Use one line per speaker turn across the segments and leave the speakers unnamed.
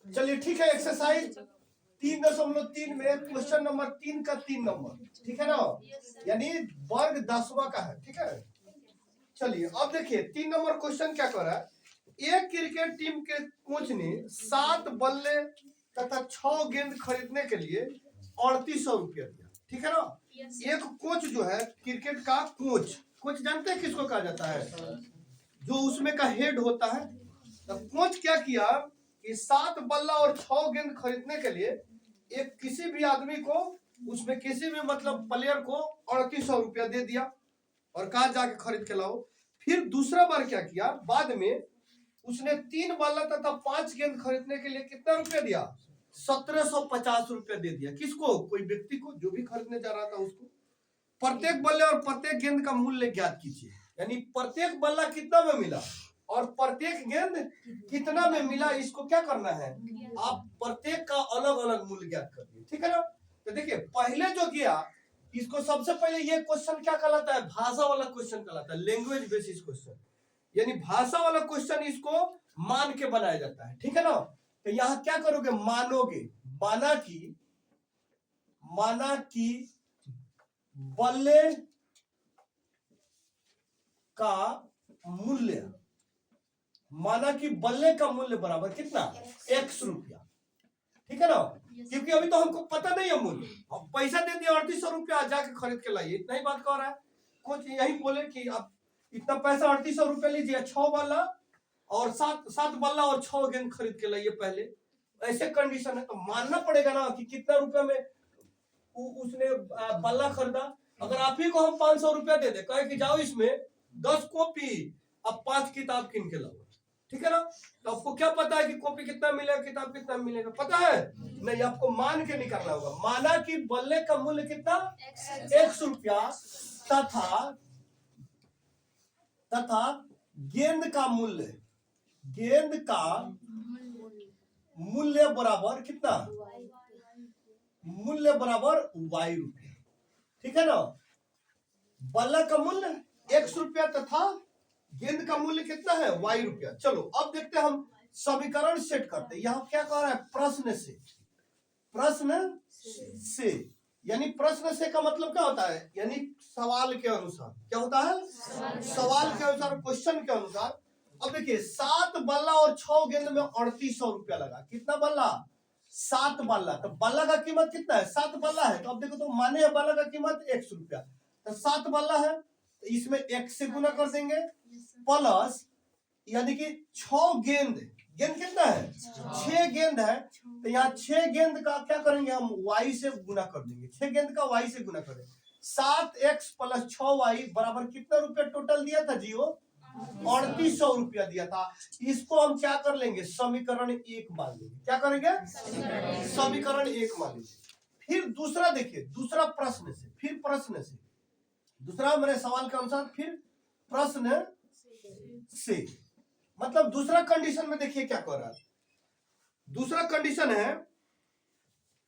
चलिए ठीक है, एक्सरसाइज 3.3 में क्वेश्चन नंबर 3 का 3 नंबर, ठीक है ना, यानी वर्ग 10वां का है, ठीक है। चलिए अब देखिए 3 नंबर क्वेश्चन क्या कर रहा है। एक क्रिकेट टीम के कोच ने 7 बल्ले तथा 6 गेंद खरीदने के लिए 3800 रुपया दिया, ठीक है ना। एक कोच जो है क्रिकेट का कोच, कोच जानते हैं किसको कहा जाता है, जो उसमें का हेड होता है। तो कोच क्या किया कि 7 बल्ला और 6 गेंद खरीदने के लिए एक किसी भी आदमी को, उसमें किसी भी मतलब प्लेयर को 3800 रुपया दे दिया और कहा जाके खरीद के लाओ। फिर दूसरा बार क्या किया, बाद में उसने 3 बल्ला तथा 5 गेंद खरीदने के लिए कितना रुपया दिया, 1750 रुपया दे दिया। किसको, कोई व्यक्ति को जो भी खरीदने जा रहा था उसको। प्रत्येक बल्ले और प्रत्येक गेंद का मूल्य ज्ञात कीजिए, यानी प्रत्येक बल्ला कितना में मिला और प्रत्येक गेंद कितना में मिला, इसको क्या करना है, आप प्रत्येक का अलग अलग मूल्य ज्ञात कर दिए, ठीक है ना। तो देखिए पहले जो किया, इसको सबसे पहले ये क्वेश्चन क्या कहलाता है, भाषा वाला क्वेश्चन कहलाता है, लैंग्वेज बेसिस क्वेश्चन, यानी भाषा वाला क्वेश्चन इसको मान के बनाया जाता है, ठीक है ना। तो यहाँ क्या करोगे, मानोगे, माना कि बल्ले का मूल्य, माना कि बल्ले का मूल्य बराबर कितना, x रुपया, ठीक है ना। क्योंकि अभी तो हमको पता नहीं है मूल्य, अब पैसा दे दिया 3800 रुपया, जाके खरीद के लाइए, इतना ही बात कह रहा है। कुछ यही बोले कि आप इतना पैसा 3800 रुपया लीजिए, 6 बल्ला और 7 बल्ला और 6 गेंद खरीद के लाइए पहले, ऐसे कंडीशन है। तो मानना पड़ेगा ना कि कितना रुपया में उसने बल्ला खरीदा। अगर आप ही को हम 500 रुपया दे दे, कहे कि जाओ इसमें 10 कॉपी अब 5 किताब किन के लाओ, ठीक है ना। तो आपको क्या पता है कि कॉपी कितना मिलेगा, किताब कितना मिलेगा, पता है नहीं, आपको मान के निकालना होगा। माना कि बल्ले का मूल्य कितना, x रुपया तथा गेंद का मूल्य बराबर कितना, मूल्य बराबर y रुपया, ठीक है ना। बल्ला का मूल्य x रुपया तथा गेंद का मूल्य कितना है, y रुपया। चलो अब देखते हैं, हम समीकरण सेट करते हैं। यहाँ क्या कह रहा है, प्रश्न से, यानी प्रश्न से का मतलब क्या होता है, यानी सवाल के अनुसार, क्या होता है, सवाल के अनुसार, क्वेश्चन के अनुसार। अब देखिए 7 बल्ला और 6 गेंद में 3800 रुपया लगा। कितना बल्ला, 7 बल्ला, तो बल्ला का कीमत कितना है, 7 बल्ला है। तो अब देखो तो माने बल्ला का कीमत x रुपया, तो 7 बल्ला है, तो इसमें x से गुना कर देंगे, प्लस यानी कि 6 गेंद कितना है, 6 गेंद है, तो यहाँ 6 गेंद का क्या करेंगे, हम y से गुना कर देंगे, 6 गेंद का y से गुना करेंगे। 7x प्लस 6y बराबर कितना रुपया टोटल दिया था जियो, 3800 रुपया दिया था। इसको हम क्या कर लेंगे, समीकरण 1 मान लेंगे। क्या करेंगे, समीकरण 1 मान लेंगे। फिर दूसरा देखिए, दूसरा प्रश्न से, दूसरा मेरे सवाल के अनुसार, फिर प्रश्न से मतलब दूसरा कंडीशन में देखिए क्या कर रहा है। दूसरा कंडीशन है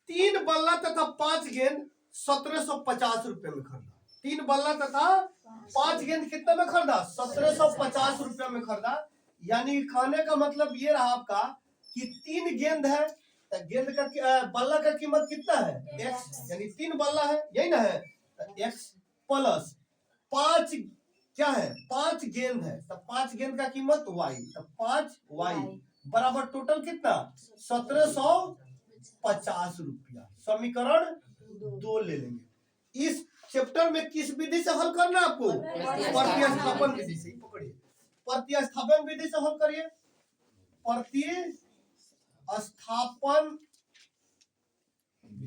3 बल्ला तथा 5 गेंद 1750 रुपए में खरीदा। 3 बल्ला तथा 5 गेंद कितने में खरीदा, 1750 रुपया में खरीदा। यानी कहने का मतलब ये रहा आपका कि 3 गेंद है, तो गेंद का बल्ला का कीमत कितना है, x, यानी 3 बल्ला है, यही ना है, तो x प्लस 5 क्या है, 5 गेंद है, तो 5 गेंद का कीमत y, तो 5y बराबर टोटल कितना, 1750 रुपया। समीकरण 2 ले लेंगे। इस चैप्टर में किस विधि से हल करना है आपको, प्रतिस्थापन विधि से। पकड़िए, प्रतिस्थापन विधि से हल करिए, प्रतिस्थापन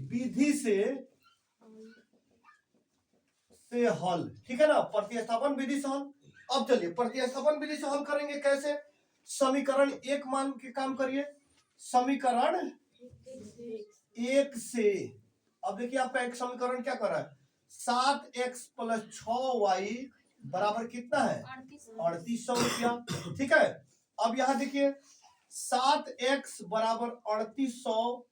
विधि से हल, ठीक है ना, प्रतिस्थापन विधि से हल। अब चलिए प्रतिस्थापन विधि से हल करेंगे कैसे, समीकरण 1 मान के काम करिए, समीकरण 1 से। अब देखिए आपका एक समीकरण क्या कर रहा है, 7x प्लस 6y बराबर कितना है, 3800 रुपया, ठीक है। अब यहाँ देखिए 7x बराबर 3800,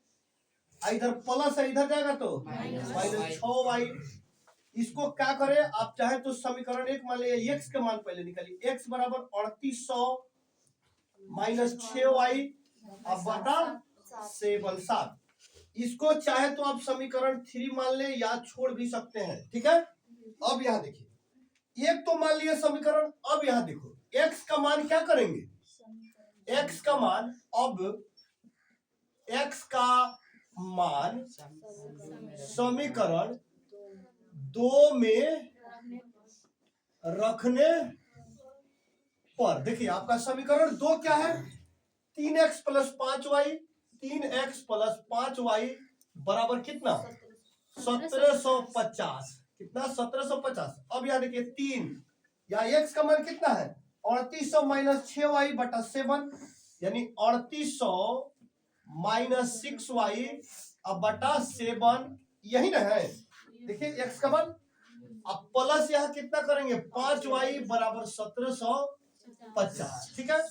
इधर प्लस है, इधर जाएगा तो माइनस 6y। इसको क्या करें आप, चाहे तो समीकरण 1 मान लीजिए, x के मान पहले निकालिए, x बराबर 3800 माइनस 6y अब बटा 7 7। इसको चाहे तो आप समीकरण 3 मान ले या छोड़ भी सकते हैं, ठीक है। अब यहाँ देखिए, एक तो मान लिया समीकरण। अब यहाँ देखो x का मान क्या करेंगे, x का मान, अब x का मान समीकरण 2 में रखने पर, देखिए आपका समीकरण 2 क्या है, 3x + 5y, 3x + 5y बराबर कितना, 1750। कितना, 1750। अब यहाँ देखिए 3, या x का मान कितना है, 3800 - 6y बटा 7, यानी 3800 - 6y बटा 7, यही ना है। देखिए x का मान, अब प्लस यहाँ कितना करेंगे, 5y बराबर 1750, ठीक है।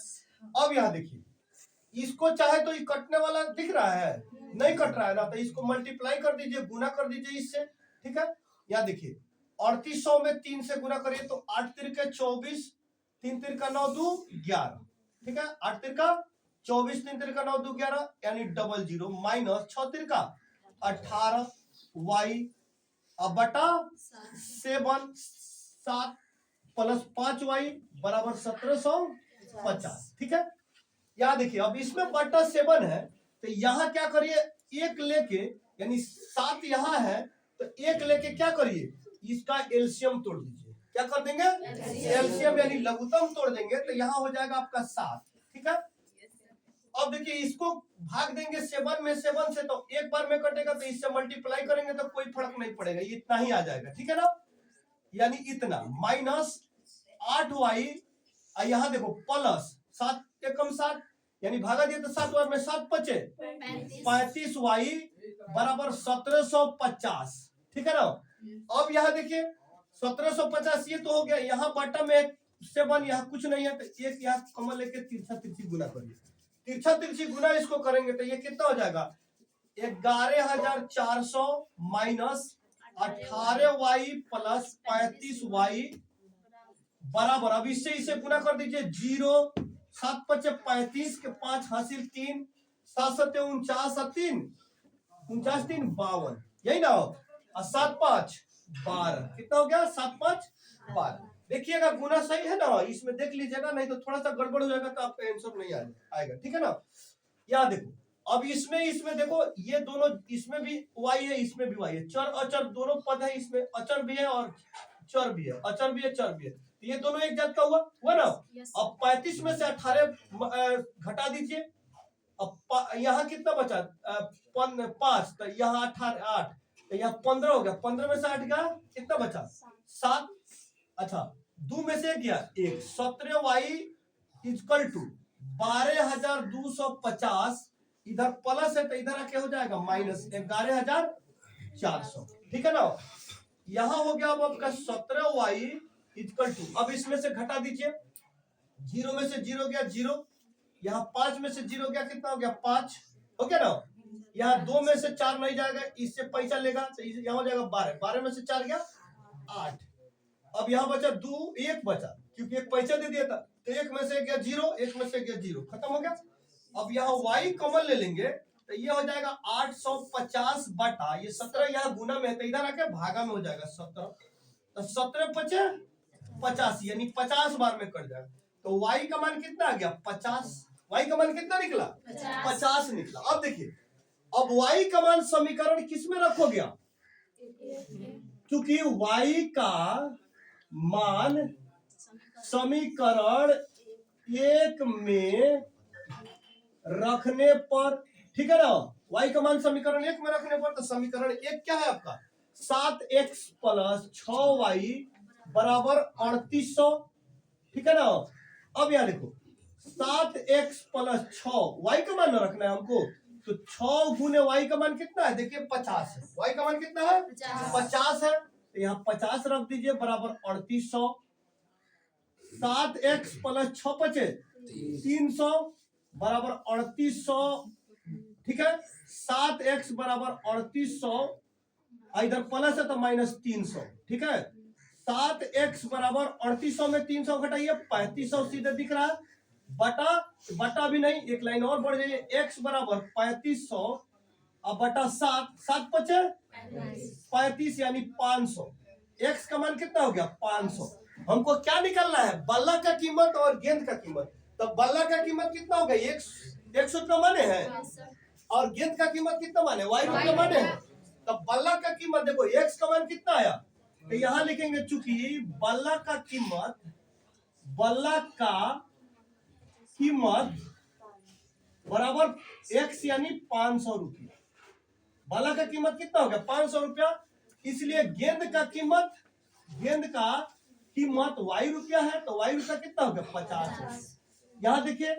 अब यहाँ देखिए, इसको चाहे तो ये कटने वाला दिख रहा है, नहीं कट रहा है ना, तो इसको मल्टीप्लाई कर दीजिए, गुना कर दीजिए इससे, ठीक है। यहाँ देखिए 3800 में 3 से गुना करिए तो 8 तिरके 24, 3 तिरका 9 2 11, ठीक है। 8 तिरका 24, 3 तिरका 9 2 11, यानी 00 माइनस 6 तिरका 18 y अब बटा 7 7 प्लस 5y बराबर 1750, ठीक है। यहाँ देखिए, अब इसमें बटा 7 है तो यहाँ क्या करिए, एक लेके, यानी 7 यहाँ है तो एक लेके क्या करिए, इसका एलसीएम तोड़ दीजिए। क्या कर देंगे, एलसीएम यानी लघुत्तम तोड़ देंगे, तो यहाँ हो जाएगा आपका 7, ठीक है। अब देखिए इसको भाग देंगे 7 में 7 से, तो एक बार में कटेगा, तो इससे मल्टीप्लाई करेंगे तो कोई फर्क नहीं पड़ेगा, ये इतना ही आ जाएगा, ठीक है ना। यानी इतना माइनस 8y, यहाँ देखो प्लस 7 एकम 7, यानी भागा दिया तो 7 बार में 7 बचे 35y बराबर 1750, ठीक है ना। अब यहाँ देखिए 1750 ये तो हो गया, यहाँ बटा में 7, यहाँ कुछ नहीं है, तो एक यहाँ कॉमन लेके तिरछा तिरछी गुना करिए, तिरछा तिरछी गुना इसको करेंगे तो ये कितना हो जाएगा, 11400 माइनस 18y प्लस 35y बराबर, अब इससे इसे गुना कर दीजिए, 0 7 5 35 के 5 हासिल 3 7 7 49 3 49 3 52, यही ना हो, और 7 5 12, कितना हो गया, 7 5 12। देखिएगा गुना सही है ना, इसमें देख लीजिएगा, नहीं तो थोड़ा सा गड़बड़ हो जाएगा तो आपका आंसर नहीं आएगा, ठीक है ना। यहाँ देखो, अब इसमें देखो, ये दोनों, इसमें भी y है, इसमें भी y है, चर अचर दोनों पद है, इसमें अचर भी है और चर भी है, अचर भी है चर भी है, तो ये दोनों एक जात का हुआ ना। अब 35 में से 18 घटा दीजिए, अब यहाँ कितना बचा, 5, तो यहाँ 18 8, तो यहाँ 15 हो गया, 15 में से 8 गया, कितना बचा 7, अच्छा 2 में से गया 1, 17y इक्वल टू 12250, इधर प्लस है तो इधर आके हो जाएगा माइनस 11400, ठीक है ना। यहाँ हो गया अब आपका 17y इक्वल टू, अब इसमें से घटा दीजिए, 0 में से 0 गया 0, यहाँ 5 में से 0 गया, कितना हो गया 5, हो गया ना। यहाँ 2 में से 4 नहीं जाएगा, इससे पैसा लेगा तो यहाँ हो जाएगा 12, 12 में से 4 गया 8, अब यहाँ बचा 2 1 बचा, क्योंकि एक पैसा दे दिया था, तो 1 में से गया 0, 1 में से गया 0, खत्म हो गया। अब यहाँ y कॉमन ले लेंगे तो ये हो जाएगा 850 बटा, ये 17 यहाँ गुना में है तो इधर आके भागा में हो जाएगा 17, तो 17 5 85, यानी 50 बार में कट जाएगा, तो y का मान कितना आ गया 50, y का मान कितना निकला 50 निकला। अब देखिए, अब y का मान समीकरण किसमें रखोगे आप, क्योंकि y का मान समीकरण 1 में रखने पर, ठीक है ना, y का मान समीकरण 1 में रखने पर, तो समीकरण 1 क्या है आपका, 7x प्लस 6y बराबर 3800, ठीक है ना। अब यहाँ देखो 7x प्लस 6, y का मान रखना है हमको, तो 6 गुने y का मान कितना है, देखिए 50 है, y का मान कितना है 50 है, तो यहाँ 50 रख दीजिए बराबर 3800, 7x प्लस 6 बचे 300 बराबर 3800, ठीक है। 7x बराबर 3800, इधर प्लस है तो माइनस 300, ठीक है। 7x बराबर 3800 में 300 घटाइए 3500 सीधे दिख रहा है, बटा बटा भी नहीं, एक लाइन और बढ़ जाइए, x बराबर 3500 अब बटा 7 पचे 35 यानी 500। x का मान कितना हो गया 500। हमको क्या निकालना है, बल्ला का कीमत और गेंद का कीमत। तो बल्ला का कीमत कितना हो गया 100 रुपया माने है, और गेंद का कीमत कितना माने y रुपया माने है। तो बल्ला का कीमत देखो x का मान कितना आया, तो यहां लिखेंगे चूंकि बल्ला का कीमत बराबर x यानी 500 रुपया। बल्ला का कीमत कितना हो गया 500 रुपया, इसलिए गेंद का कीमत y रुपया है, तो y रुपया कितना हो गया 50। यहाँ देखिए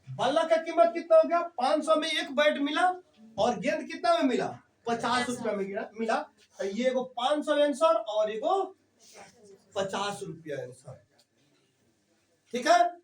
बल्ला का कीमत कितना हो गया 500 में एक बैट मिला, और गेंद कितना में मिला 50 रुपया में मिला। तो ये एगो 500 आंसर और एगो 50 रुपया आंसर। ठीक है।